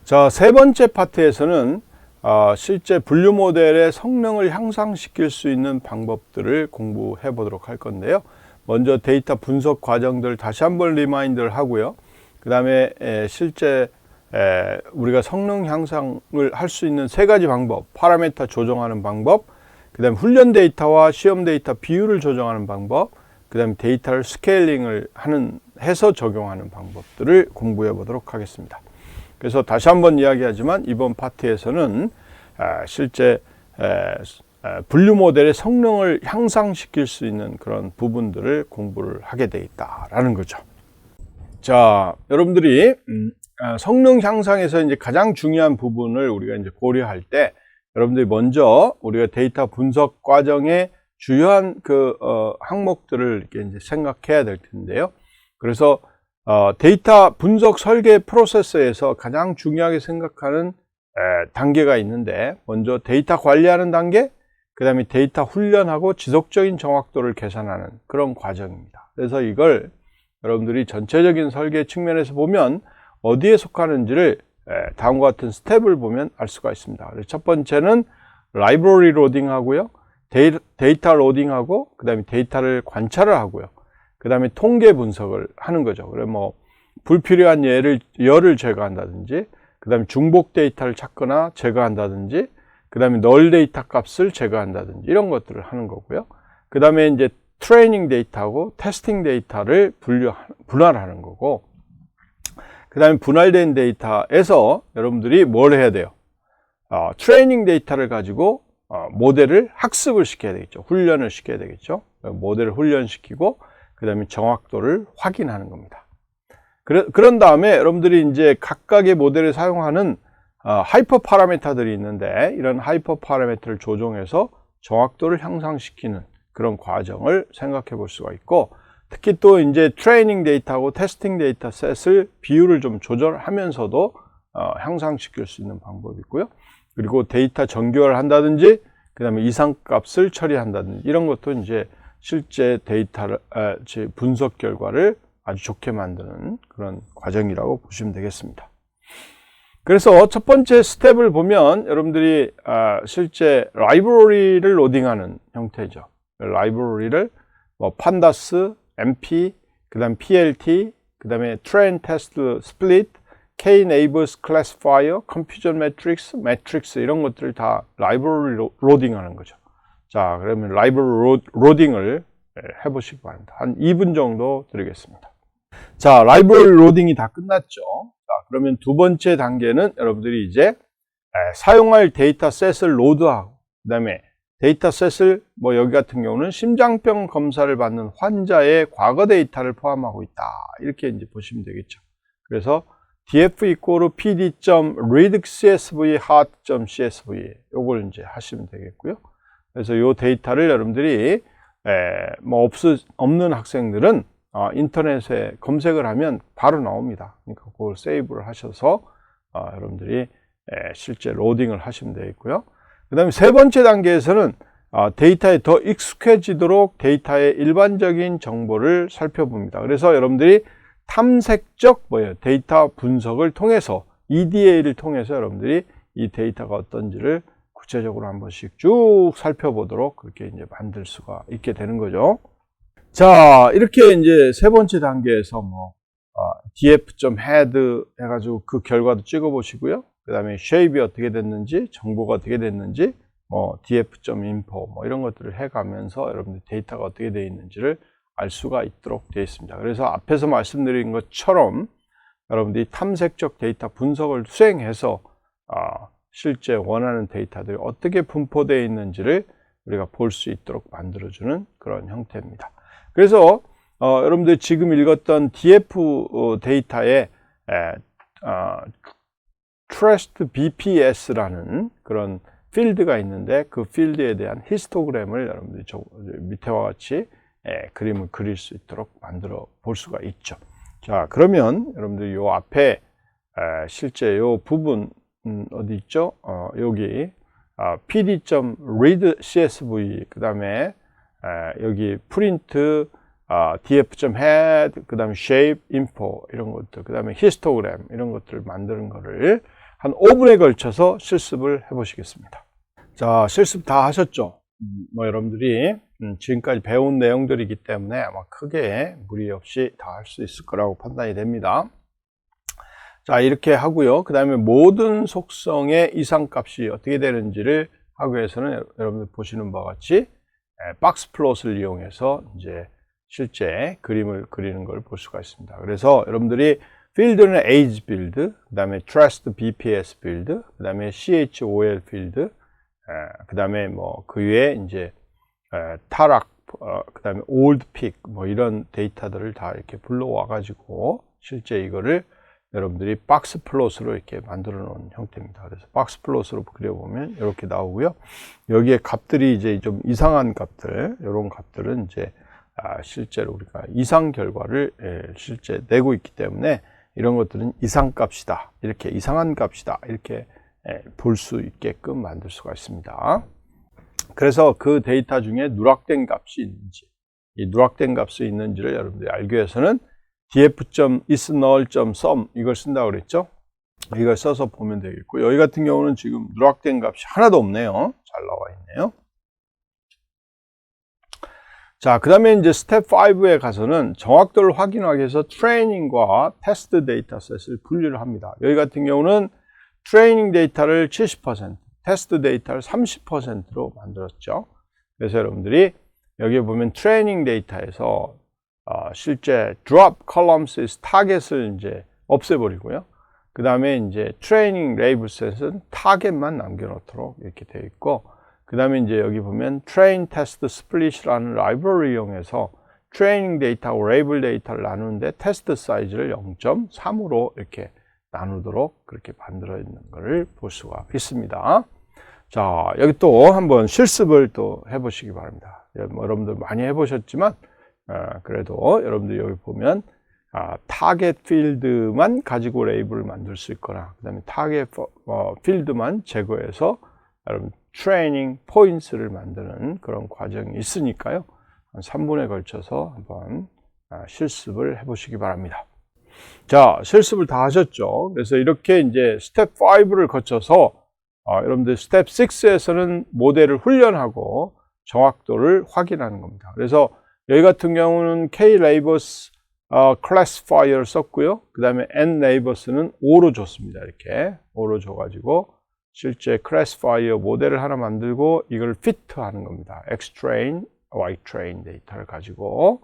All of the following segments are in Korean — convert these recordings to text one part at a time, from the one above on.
자, 세 번째 파트에서는 실제 분류 모델의 성능을 향상시킬 수 있는 방법들을 공부해 보도록 할 건데요. 먼저 데이터 분석 과정들 다시 한번 리마인드를 하고요. 그 다음에 실제 우리가 성능 향상을 할 수 있는 세 가지 방법, 파라미터 조정하는 방법, 그 다음에 훈련 데이터와 시험 데이터 비율을 조정하는 방법, 그 다음에 데이터를 스케일링을 해서 적용하는 방법들을 공부해 보도록 하겠습니다. 그래서 다시 한번 이야기하지만 이번 파트에서는 실제 분류 모델의 성능을 향상시킬 수 있는 그런 부분들을 공부를 하게 돼 있다라는 거죠. 자, 여러분들이 성능 향상에서 이제 가장 중요한 부분을 우리가 이제 고려할 때, 여러분들이 먼저 우리가 데이터 분석 과정의 주요한 항목들을 이렇게 이제 생각해야 될 텐데요. 그래서 데이터 분석 설계 프로세스에서 가장 중요하게 생각하는 단계가 있는데, 먼저 데이터 관리하는 단계, 그 다음에 데이터 훈련하고 지속적인 정확도를 계산하는 그런 과정입니다. 그래서 이걸 여러분들이 전체적인 설계 측면에서 보면 어디에 속하는지를 다음과 같은 스텝을 보면 알 수가 있습니다. 첫 번째는 라이브러리 로딩 하고요, 데이터 로딩하고, 그 다음에 데이터를 관찰을 하고요, 그 다음에 통계 분석을 하는 거죠. 그래 불필요한 열을 제거한다든지, 그 다음에 중복 데이터를 찾거나 제거한다든지, 그 다음에 널 데이터 값을 제거한다든지 이런 것들을 하는 거고요. 그 다음에 이제 트레이닝 데이터하고 테스팅 데이터를 분할하는 거고, 그 다음에 분할된 데이터에서 여러분들이 뭘 해야 돼요? 트레이닝 데이터를 가지고 모델을 학습을 시켜야 되겠죠. 훈련을 시켜야 되겠죠. 모델을 훈련시키고, 그 다음에 정확도를 확인하는 겁니다. 그런 다음에 여러분들이 이제 각각의 모델을 사용하는 하이퍼 파라미터들이 있는데, 이런 하이퍼 파라미터를 조정해서 정확도를 향상시키는 그런 과정을 생각해 볼 수가 있고, 특히 또 이제 트레이닝 데이터하고 테스팅 데이터 셋을 비율을 좀 조절하면서도 향상시킬 수 있는 방법이 있고요. 그리고 데이터 정교화를 한다든지, 그 다음에 이상값을 처리한다든지 이런 것도 이제 실제 데이터를 분석 결과를 아주 좋게 만드는 그런 과정이라고 보시면 되겠습니다. 그래서 첫 번째 스텝을 보면 여러분들이 실제 라이브러리를 로딩하는 형태죠. 라이브러리를 판다스, MP, 그 다음에 PLT, 그 다음에 Train Test Split, K-Neighbors Classifier, Confusion Matrix, Matrix 이런 것들을 다 라이브러리 로딩하는 거죠. 자, 그러면 라이브러리 로딩을 해보시기 바랍니다. 한 2분 정도 드리겠습니다. 자, 라이브러리 로딩이 다 끝났죠. 자, 그러면 두 번째 단계는 여러분들이 이제 사용할 데이터셋을 로드하고, 그 다음에 데이터셋을 여기 같은 경우는 심장병 검사를 받는 환자의 과거 데이터를 포함하고 있다, 이렇게 이제 보시면 되겠죠. 그래서 df = pd.read.csv heart.csv 요걸 이제 하시면 되겠고요. 그래서 이 데이터를 여러분들이 없는 학생들은 인터넷에 검색을 하면 바로 나옵니다. 그러니까 그걸 세이브를 하셔서 여러분들이 실제 로딩을 하시면 되겠고요. 그 다음에 세 번째 단계에서는 데이터에 더 익숙해지도록 데이터의 일반적인 정보를 살펴봅니다. 그래서 여러분들이 탐색적 데이터 분석을 통해서, EDA를 통해서 여러분들이 이 데이터가 어떤지를 구체적으로 한 번씩 쭉 살펴보도록 그렇게 이제 만들 수가 있게 되는 거죠. 자, 이렇게 이제 세 번째 단계에서 df.head 해가지고 그 결과도 찍어 보시고요. 그 다음에 shape이 어떻게 됐는지, 정보가 어떻게 됐는지, df.info 이런 것들을 해가면서 여러분들 데이터가 어떻게 되어 있는지를 알 수가 있도록 되어 있습니다. 그래서 앞에서 말씀드린 것처럼 여러분들이 탐색적 데이터 분석을 수행해서 실제 원하는 데이터들이 어떻게 분포되어 있는지를 우리가 볼 수 있도록 만들어주는 그런 형태입니다. 그래서 여러분들 지금 읽었던 df 데이터에 Trust BPS라는 그런 필드가 있는데, 그 필드에 대한 히스토그램을 여러분들이 밑에와 같이 그림을 그릴 수 있도록 만들어 볼 수가 있죠. 자, 그러면 여러분들 요 앞에 실제 요 부분 어디 있죠? 여기 pd.read.csv, 그 다음에 여기 print df.head, 그 다음에 shape, info 이런 것들, 그 다음에 histogram 이런 것들을 만드는 거를 한 5분에 걸쳐서 실습을 해 보시겠습니다. 자, 실습 다 하셨죠? 여러분들이 지금까지 배운 내용들이기 때문에 아마 크게 무리 없이 다 할 수 있을 거라고 판단이 됩니다. 자, 이렇게 하고요. 그 다음에 모든 속성의 이상값이 어떻게 되는지를 하기 위해서는 여러분들 보시는 바와 같이 박스 플롯을 이용해서 이제 실제 그림을 그리는 걸 볼 수가 있습니다. 그래서 여러분들이 필드는 age 필드, 그 다음에 trust BPS 필드, 그 다음에 CHOL 필드, 그 다음에 그 위에 이제 타락, 그 다음에 old pick 이런 데이터들을 다 이렇게 불러와 가지고 실제 이거를 여러분들이 박스 플롯으로 이렇게 만들어 놓은 형태입니다. 그래서 박스 플롯으로 그려보면 이렇게 나오고요. 여기에 값들이 이제 좀 이상한 값들, 이런 값들은 이제 실제로 우리가 이상 결과를 실제 내고 있기 때문에 이런 것들은 이상값이다, 이렇게 이상한 값이다, 이렇게 볼 수 있게끔 만들 수가 있습니다. 그래서 그 데이터 중에 누락된 값이 있는지, 이 누락된 값이 있는지를 여러분들이 알기 위해서는 df.isNull.sum 이걸 쓴다고 그랬죠. 이걸 써서 보면 되겠고, 여기 같은 경우는 지금 누락된 값이 하나도 없네요. 잘 나와 있네요. 자, 그 다음에 이제 스텝 5에 가서는 정확도를 확인하기 위해서 트레이닝과 테스트 데이터셋을 분류를 합니다. 여기 같은 경우는 트레이닝 데이터를 70%, 테스트 데이터를 30%로 만들었죠. 그래서 여러분들이 여기 보면 트레이닝 데이터에서 실제 drop columns is target을 이제 없애버리고요. 그 다음에 이제 트레이닝 레이블 셋은 타겟만 남겨놓도록 이렇게 되어 있고, 그 다음에 이제 여기 보면 train test split이라는 라이브러리 이용해서 트레이닝 데이터하고 레이블 데이터를 나누는데 테스트 사이즈를 0.3으로 이렇게 나누도록 그렇게 만들어 있는 것을 볼 수가 있습니다. 자, 여기 또 한번 실습을 또 해보시기 바랍니다. 여러분들 많이 해보셨지만 그래도 여러분들 여기 보면 타겟 필드만 가지고 레이블을 만들 수 있거나, 그 다음에 타겟 필드만 제거해서 여러분 트레이닝 포인트를 만드는 그런 과정이 있으니까요. 한 3분에 걸쳐서 한번 실습을 해보시기 바랍니다. 자, 실습을 다 하셨죠. 그래서 이렇게 이제 스텝 5를 거쳐서 여러분들 스텝 6에서는 모델을 훈련하고 정확도를 확인하는 겁니다. 그래서 여기 같은 경우는 K-Labels classifier를 썼고요. 그 다음에 N-Labels는 5로 줬습니다. 이렇게 5로 줘가지고 실제 classifier 모델을 하나 만들고 이걸 fit하는 겁니다. X-train, Y-train 데이터를 가지고,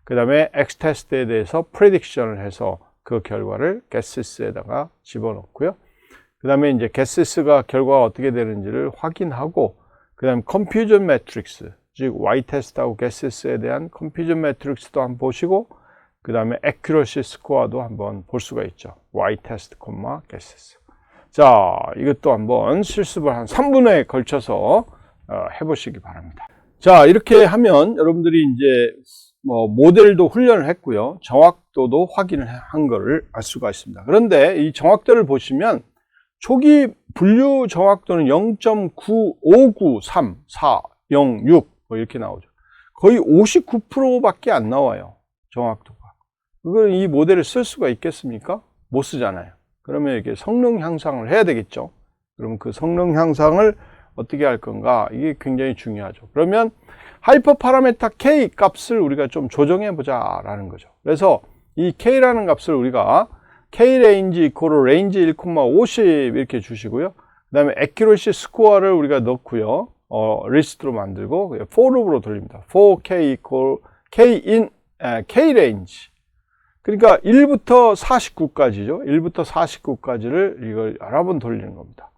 그 다음에 X-test에 대해서 prediction을 해서 그 결과를 guesses에다가 집어넣고요. 그 다음에 이제 guesses가 결과가 어떻게 되는지를 확인하고, 그 다음에 confusion matrix, 즉 Y-test하고 guesses에 대한 confusion matrix도 한번 보시고, 그 다음에 accuracy score도 한번 볼 수가 있죠. Y-test, guesses. 자, 이것도 한번 실습을 한 3분에 걸쳐서 해보시기 바랍니다. 자, 이렇게 하면 여러분들이 이제 모델도 훈련을 했고요. 정확도도 확인을 한 것을 알 수가 있습니다. 그런데 이 정확도를 보시면 초기 분류 정확도는 0.959346 이렇게 나오죠. 거의 59%밖에 안 나와요. 정확도가. 그걸 이 모델을 쓸 수가 있겠습니까? 못 쓰잖아요. 그러면 이렇게 성능 향상을 해야 되겠죠. 그럼 그 성능 향상을 어떻게 할 건가? 이게 굉장히 중요하죠. 그러면 하이퍼 파라메타 K 값을 우리가 좀 조정해 보자 라는 거죠. 그래서 이 K라는 값을 우리가 K range equal range 1,50 이렇게 주시고요. 그 다음에 accuracy score를 우리가 넣고요. 리스트로 만들고 for loop으로 돌립니다. for K equal K in K range. 그러니까 1부터 49까지죠. 1부터 49까지를 이걸 여러 번 돌리는 겁니다.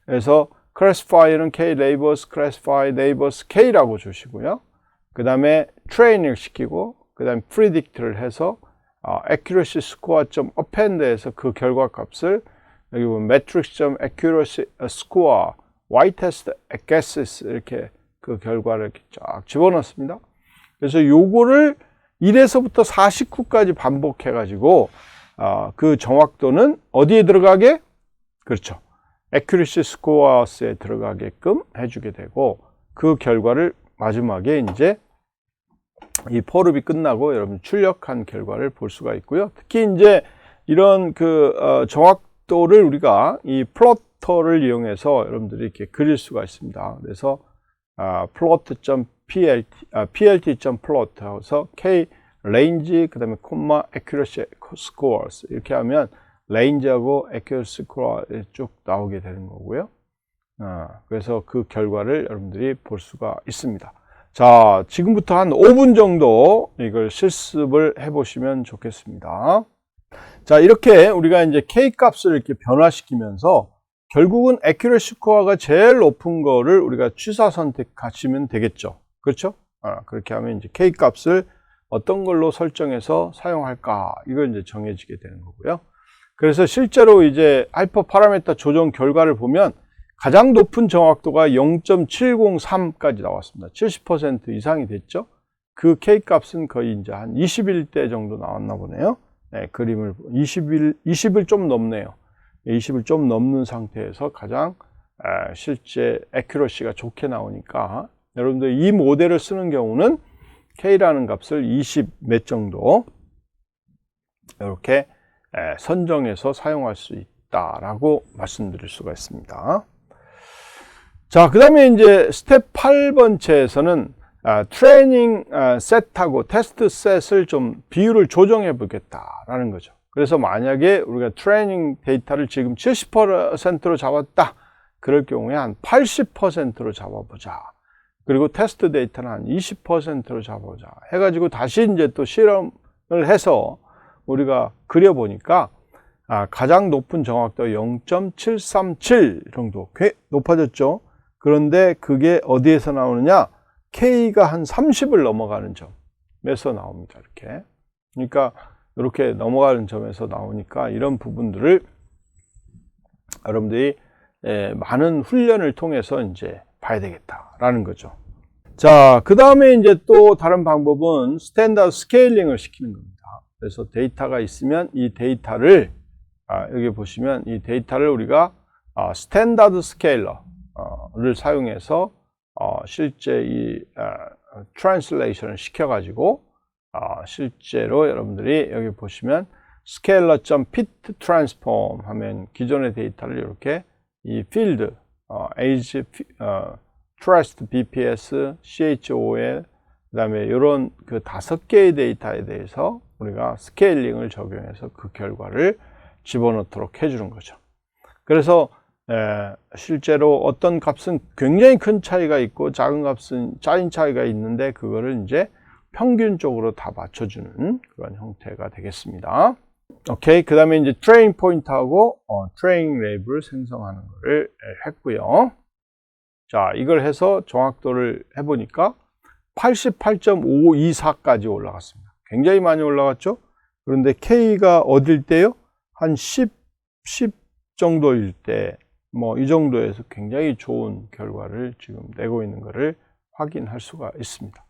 그래서 classifier는 K-Labels, classify, labels, K라고 주시고요. 그 다음에 train을 시키고, 그 다음에 predict를 해서 accuracy score.append에서 그 결과 값을 여기 보면 matrix.accuracy score, y-test, guesses 이렇게 그 결과를 이렇게 쫙 집어넣습니다. 그래서 요거를 1에서부터 49까지 반복해 가지고 그 정확도는 어디에 들어가게? 그렇죠. accuracy scores에 들어가게끔 해주게 되고, 그 결과를 마지막에 이제 이 포룹이 끝나고 여러분 출력한 결과를 볼 수가 있고요. 특히 이제 이런 그 정확도를 우리가 이 플로터를 이용해서 여러분들이 이렇게 그릴 수가 있습니다. 그래서 plt.plot 해서 k range 그다음에 콤마 accuracy scores 이렇게 하면 range하고 accuracy score 쭉 나오게 되는 거고요. 그래서 그 결과를 여러분들이 볼 수가 있습니다. 자, 지금부터 한 5분 정도 이걸 실습을 해 보시면 좋겠습니다. 자, 이렇게 우리가 이제 K 값을 이렇게 변화시키면서 결국은 accuracy score가 제일 높은 거를 우리가 취사 선택하시면 되겠죠. 그렇죠? 그렇게 하면 이제 K 값을 어떤 걸로 설정해서 사용할까? 이걸 이제 정해지게 되는 거고요. 그래서 실제로 이제 하이퍼 파라미터 조정 결과를 보면 가장 높은 정확도가 0.703까지 나왔습니다. 70% 이상이 됐죠. 그 K 값은 거의 이제 한 21대 정도 나왔나 보네요. 네, 그림을 20을 좀 넘네요. 20을 좀 넘는 상태에서 가장 실제 accuracy가 좋게 나오니까 여러분들 이 모델을 쓰는 경우는 K라는 값을 20 몇 정도 이렇게 선정해서 사용할 수 있다라고 말씀드릴 수가 있습니다. 자, 그 다음에 이제 스텝 8번째에서는 트레이닝 셋하고 테스트 셋을 좀 비율을 조정해 보겠다라는 거죠. 그래서 만약에 우리가 트레이닝 데이터를 지금 70%로 잡았다. 그럴 경우에 한 80%로 잡아보자. 그리고 테스트 데이터는 한 20%로 잡아보자. 해가지고 다시 이제 또 실험을 해서 우리가 그려보니까 가장 높은 정확도가 0.737 정도 꽤 높아졌죠. 그런데 그게 어디에서 나오느냐? K가 한 30을 넘어가는 점에서 나옵니다. 이렇게. 그러니까 이렇게 넘어가는 점에서 나오니까 이런 부분들을 여러분들이 많은 훈련을 통해서 이제 봐야 되겠다라는 거죠. 자, 그 다음에 이제 또 다른 방법은 스탠다드 스케일링을 시키는 겁니다. 그래서 데이터가 있으면 이 데이터를 여기 보시면 이 데이터를 우리가 스탠다드 스케일러를 사용해서 실제 이 트랜슬레이션을 시켜가지고 실제로 여러분들이 여기 보시면 scalar.fit transform 하면 기존의 데이터를 이렇게 이 필드 age, trust, bps, chol 그 다음에 이런 그 5개의 데이터에 대해서 우리가 스케일링을 적용해서 그 결과를 집어넣도록 해주는 거죠. 그래서 실제로 어떤 값은 굉장히 큰 차이가 있고 작은 값은 작은 차이가 있는데 그거를 이제 평균적으로 다 맞춰주는 그런 형태가 되겠습니다. 오케이. 그 다음에 이제 트레이닝 포인트하고 트레이닝 레이블을 생성하는 거를 했고요. 자, 이걸 해서 정확도를 해보니까 88.524까지 올라갔습니다. 굉장히 많이 올라갔죠? 그런데 K가 어딜 때요? 한 10 정도일 때, 뭐, 이 정도에서 굉장히 좋은 결과를 지금 내고 있는 것을 확인할 수가 있습니다.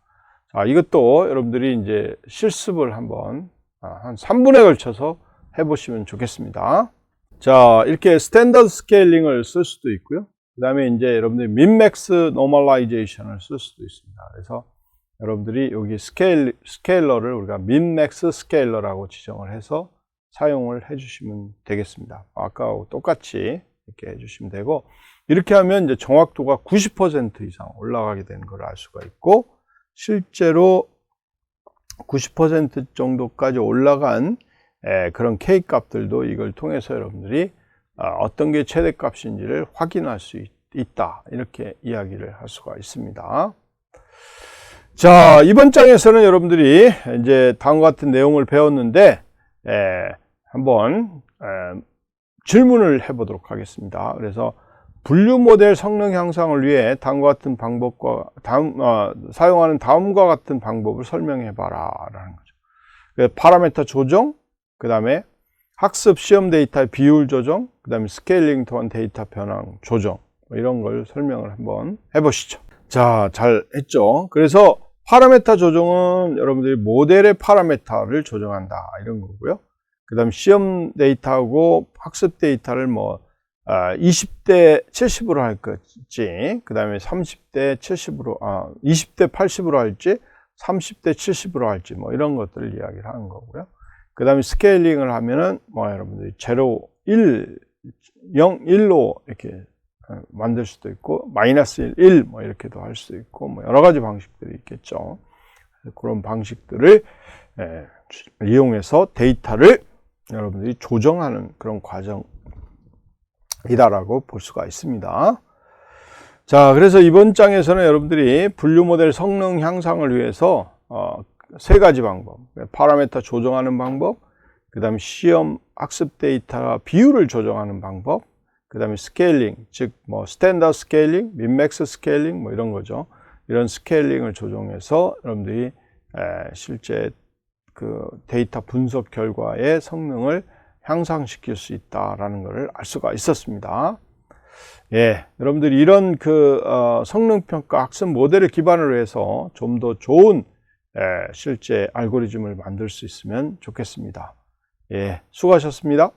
자, 이것도 여러분들이 이제 실습을 한번 한 3분에 걸쳐서 해보시면 좋겠습니다. 자, 이렇게 스탠더드 스케일링을 쓸 수도 있고요. 그 다음에 이제 여러분들이 민맥스 노멀라이제이션을 쓸 수도 있습니다. 그래서 여러분들이 여기 스케일러를 우리가 민맥스 스케일러라고 지정을 해서 사용을 해주시면 되겠습니다. 아까하고 똑같이 이렇게 해주시면 되고, 이렇게 하면 이제 정확도가 90% 이상 올라가게 되는 걸 알 수가 있고, 실제로 90% 정도까지 올라간 그런 K 값들도 이걸 통해서 여러분들이 어떤 게 최대 값인지를 확인할 수 있다. 이렇게 이야기를 할 수가 있습니다. 자, 이번 장에서는 여러분들이 이제 다음과 같은 내용을 배웠는데, 한번 질문을 해보도록 하겠습니다. 그래서 분류 모델 성능 향상을 위해 다음과 같은 방법과 사용하는 다음과 같은 방법을 설명해 봐라 라는 거죠. 파라미터 조정, 그 다음에 학습 시험 데이터의 비율 조정, 그 다음에 스케일링 또한 데이터 변환 조정, 이런 걸 설명을 한번 해보시죠. 자, 잘 했죠. 그래서 파라미터 조정은 여러분들이 모델의 파라미터를 조정한다 이런 거고요. 그 다음 시험 데이터하고 학습 데이터를 뭐 20대 70으로 할 것지, 그 다음에 30대 70으로 20대 80으로 할지 30대 70으로 할지 뭐 이런 것들을 이야기를 하는 거고요. 그 다음에 스케일링을 하면은 뭐 여러분들이 0, 1 0, 1로 이렇게 만들 수도 있고, 마이너스 1, 뭐 이렇게도 할 수도 있고, 뭐 여러 가지 방식들이 있겠죠. 그런 방식들을 이용해서 데이터를 여러분들이 조정하는 그런 과정이다라고 볼 수가 있습니다. 자, 그래서 이번 장에서는 여러분들이 분류 모델 성능 향상을 위해서 세 가지 방법, 파라미터 조정하는 방법, 그 다음에 시험 학습 데이터 비율을 조정하는 방법, 그 다음에 스케일링, 즉 뭐 스탠다드 스케일링, 민맥스 스케일링 뭐 이런 거죠. 이런 스케일링을 조정해서 여러분들이 실제 그 데이터 분석 결과의 성능을 향상시킬 수 있다라는 것을 알 수가 있었습니다. 예, 여러분들이 이런 그 성능평가 학습 모델을 기반으로 해서 좀 더 좋은 실제 알고리즘을 만들 수 있으면 좋겠습니다. 예, 수고하셨습니다.